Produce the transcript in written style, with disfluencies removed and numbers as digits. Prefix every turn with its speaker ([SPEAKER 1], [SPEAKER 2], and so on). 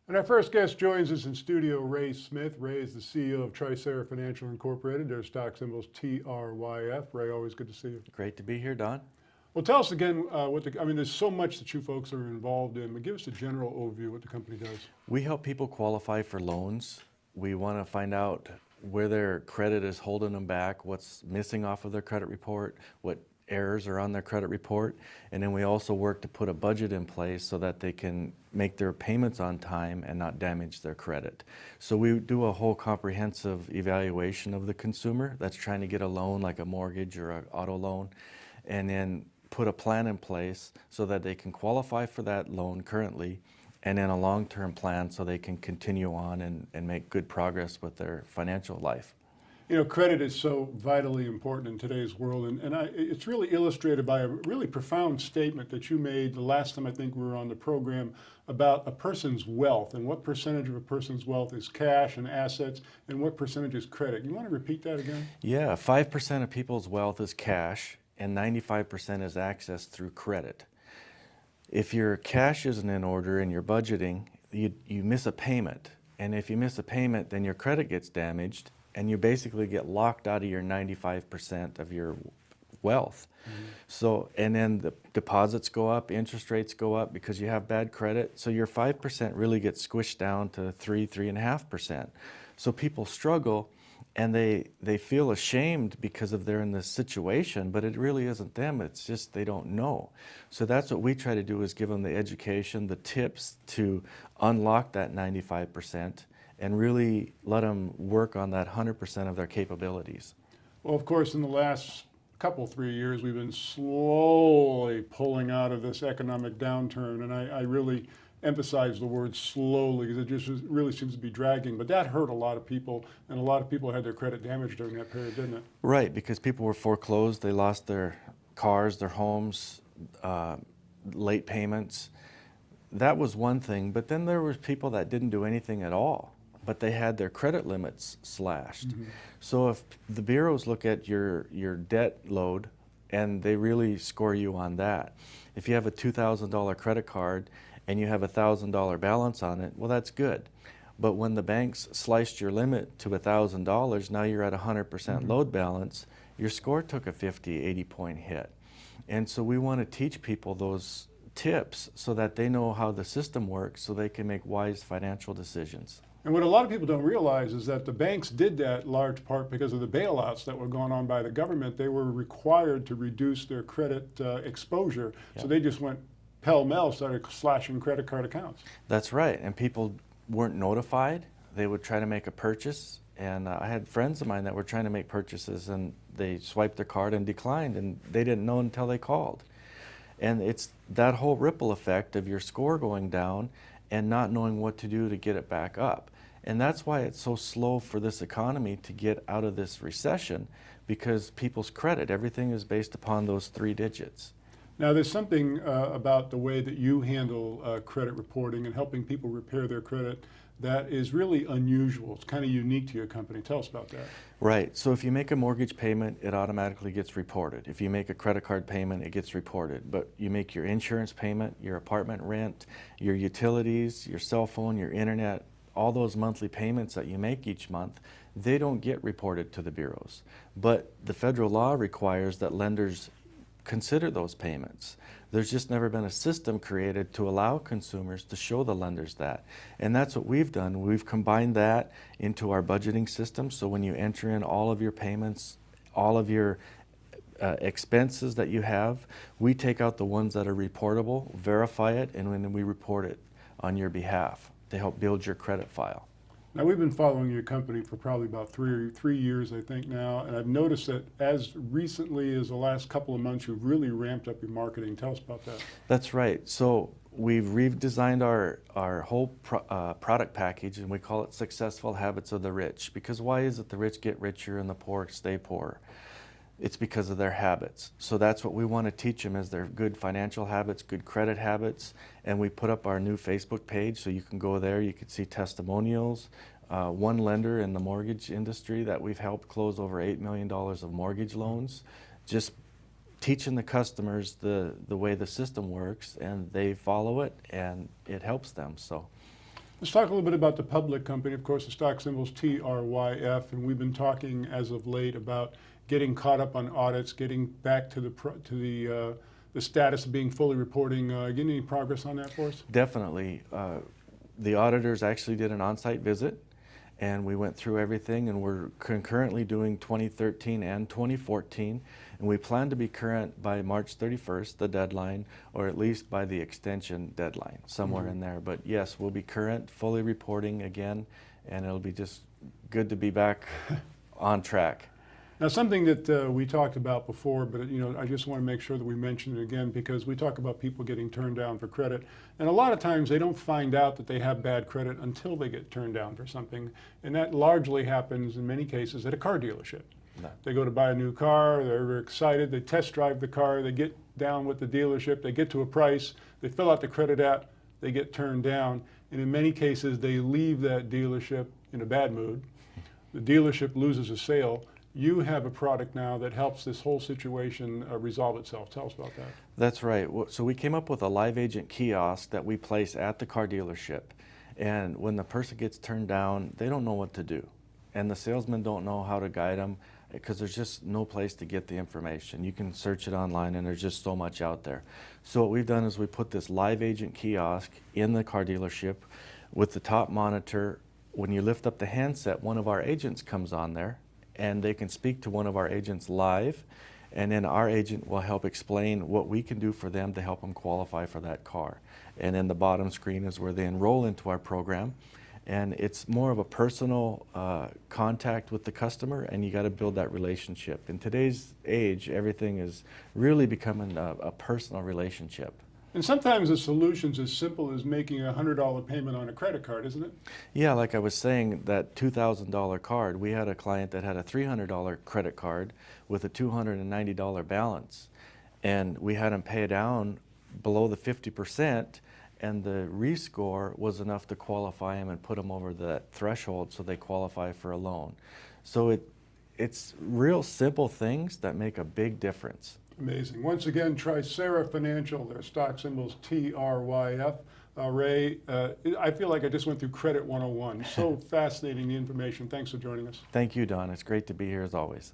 [SPEAKER 1] And our first guest joins us in studio, Ray Smith. Ray is the CEO of Trycera Financial Incorporated. Their stock symbol is TRYF. Ray, always good to see you.
[SPEAKER 2] Great to be here, Don.
[SPEAKER 1] Well, tell us again there's so much that you folks are involved in, but give us a general overview of what the company does.
[SPEAKER 2] We help people qualify for loans. We want to find out where their credit is holding them back, what's missing off of their credit report, what errors are on their credit report, and then we also work to put a budget in place so that they can make their payments on time and not damage their credit. So we do a whole comprehensive evaluation of the consumer that's trying to get a loan like a mortgage or an auto loan, and then put a plan in place so that they can qualify for that loan currently, and then a long-term plan so they can continue on and make good progress with their financial life.
[SPEAKER 1] You know, credit is so vitally important in today's world, and it's really illustrated by a really profound statement that you made the last time I think we were on the program about a person's wealth and what percentage of a person's wealth is cash and assets and what percentage is credit. You want to repeat that again?
[SPEAKER 2] Yeah, 5% of people's wealth is cash and 95% is access through credit. If your cash isn't in order and you're budgeting, you miss a payment. And if you miss a payment, then your credit gets damaged and you basically get locked out of your 95% of your wealth. Mm-hmm. So, and then the deposits go up, interest rates go up because you have bad credit. So your 5% really gets squished down to 3.5%. So people struggle and they feel ashamed because of they're in this situation, but it really isn't them, it's just they don't know. So that's what we try to do, is give them the education, the tips to unlock that 95% and really let them work on that 100% of their capabilities.
[SPEAKER 1] Well, of course, in the last 3 years, we've been slowly pulling out of this economic downturn, and I really emphasize the word slowly because it just really seems to be dragging. But that hurt a lot of people, and a lot of people had their credit damaged during that period, didn't it?
[SPEAKER 2] Right, because people were foreclosed, they lost their cars, their homes, late payments. That was one thing, but then there were people that didn't do anything at all, but they had their credit limits slashed. Mm-hmm. So if the bureaus look at your debt load and they really score you on that. If you have a $2,000 credit card and you have a $1,000 balance on it, well, that's good. But when the banks sliced your limit to $1,000, now you're at 100% mm-hmm. load balance, your score took a 50, 80 point hit. And so we want to teach people those tips so that they know how the system works so they can make wise financial decisions.
[SPEAKER 1] And what a lot of people don't realize is that the banks did that large part because of the bailouts that were going on by the government. They were required to reduce their credit exposure, yep. So they just went pell-mell, started slashing credit card accounts.
[SPEAKER 2] That's right, and people weren't notified. They would try to make a purchase, and I had friends of mine that were trying to make purchases and they swiped their card and declined, and they didn't know until they called. And it's that whole ripple effect of your score going down and not knowing what to do to get it back up. And that's why it's so slow for this economy to get out of this recession, because people's credit, everything is based upon those 3 digits.
[SPEAKER 1] Now, there's something about the way that you handle credit reporting and helping people repair their credit that is really unusual. It's kind of unique to your company. Tell us about that.
[SPEAKER 2] Right. So if you make a mortgage payment, it automatically gets reported. If you make a credit card payment, it gets reported. But you make your insurance payment, your apartment rent, your utilities, your cell phone, your internet, all those monthly payments that you make each month, they don't get reported to the bureaus. But the federal law requires that lenders consider those payments. There's just never been a system created to allow consumers to show the lenders that. And that's what we've done. We've combined that into our budgeting system, so when you enter in all of your payments, all of your expenses that you have, we take out the ones that are reportable, verify it, and then we report it on your behalf to help build your credit file.
[SPEAKER 1] Now, we've been following your company for probably about three years, I think now, and I've noticed that as recently as the last couple of months, you've really ramped up your marketing. Tell us about that.
[SPEAKER 2] That's right. So we've redesigned our whole product package, and we call it Successful Habits of the Rich. Because why is it the rich get richer and the poor stay poor? It's because of their habits. So that's what we want to teach them, is their good financial habits, good credit habits. And we put up our new Facebook page, so you can go there, you can see testimonials. One lender in the mortgage industry that we've helped close over $8 million of mortgage loans, just teaching the customers the way the system works, and they follow it and it helps them. So
[SPEAKER 1] Let's talk a little bit about the public company. Of course, the stock symbol's TRYF, and we've been talking as of late about getting caught up on audits, getting back to the status of being fully reporting. Getting any progress on that for us?
[SPEAKER 2] Definitely. The auditors actually did an on-site visit, and we went through everything, and we're concurrently doing 2013 and 2014, and we plan to be current by March 31st, the deadline, or at least by the extension deadline, somewhere in there. But yes, we'll be current, fully reporting again, and it'll be just good to be back on track.
[SPEAKER 1] Now, something that we talked about before, but I just want to make sure that we mention it again, because we talk about people getting turned down for credit, and a lot of times they don't find out that they have bad credit until they get turned down for something, and that largely happens in many cases at a car dealership.
[SPEAKER 2] No.
[SPEAKER 1] They go to buy a new car, they're excited, they test drive the car, they get down with the dealership, they get to a price, they fill out the credit app, they get turned down, and in many cases they leave that dealership in a bad mood. The dealership loses a sale. You have a product now that helps this whole situation resolve itself. Tell us about that.
[SPEAKER 2] That's right. So we came up with a live agent kiosk that we place at the car dealership. And when the person gets turned down, they don't know what to do. And the salesmen don't know how to guide them, because there's just no place to get the information. You can search it online, and there's just so much out there. So what we've done is we put this live agent kiosk in the car dealership with the top monitor. When you lift up the handset, one of our agents comes on there, and they can speak to one of our agents live, and then our agent will help explain what we can do for them to help them qualify for that car. And then the bottom screen is where they enroll into our program, and it's more of a personal contact with the customer, and you got to build that relationship. In today's age, everything is really becoming a personal relationship.
[SPEAKER 1] And sometimes the solution's as simple as making a $100 payment on a credit card, isn't it?
[SPEAKER 2] Yeah, like I was saying, that $2,000 card, we had a client that had a $300 credit card with a $290 balance, and we had him pay down below the 50%, and the rescore was enough to qualify him and put him over that threshold so they qualify for a loan. So it's real simple things that make a big difference.
[SPEAKER 1] Amazing. Once again, Trycera Financial, their stock symbol's TRYF. Ray, I feel like I just went through Credit 101. So fascinating, the information. Thanks for joining us.
[SPEAKER 2] Thank you, Don. It's great to be here as always.